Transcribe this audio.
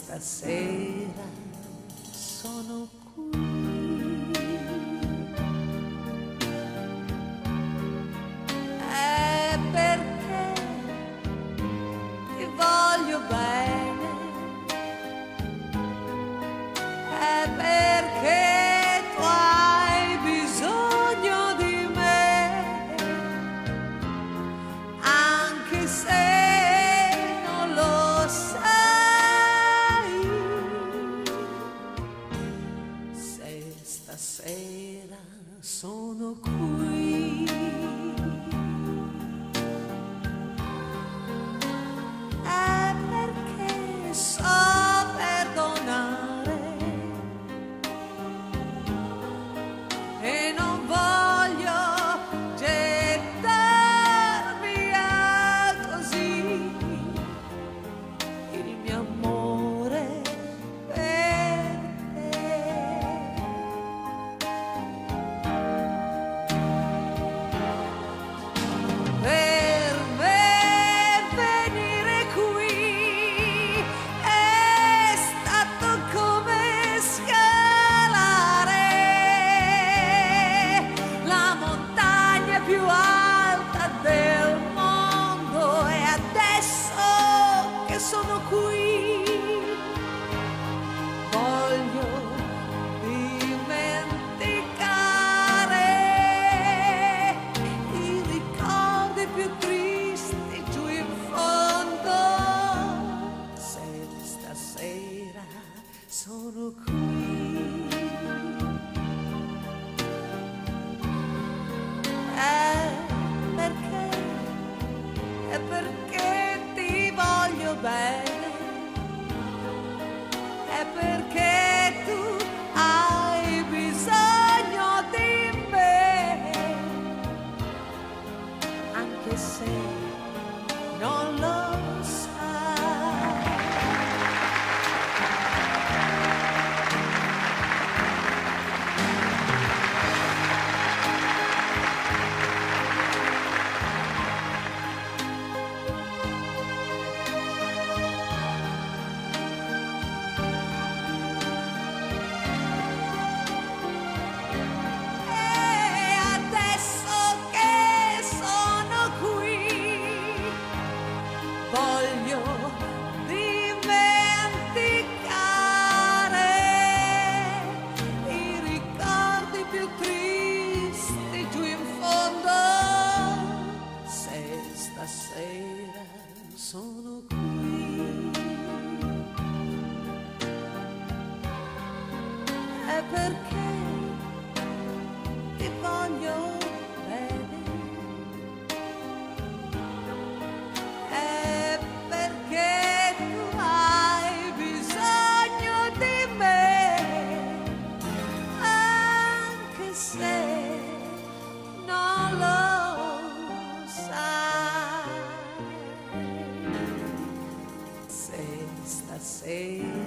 stasera sono qui. È perché ti voglio bene, è perché tu hai bisogno di me, anche se non lo sai. Se stasera sono qui, è perché so perdonare e non voglio gettar via così il mio amore per te. Per me venire qui è stato come scalare la montagna più alta del mondo, e adesso che sono qui voglio dimenticare i ricordi più tristi giù in fondo. Se stasera sono qui, è perché ti voglio bene, è perché tu hai bisogno di me, anche se non lo sai. E adesso che sono qui voglio dimenticare i ricordi più tristi giù in fondo. Se stasera sono qui, è perché ti voglio bene, è perché tu hai bisogno di me, anche se non lo sai. Se stasera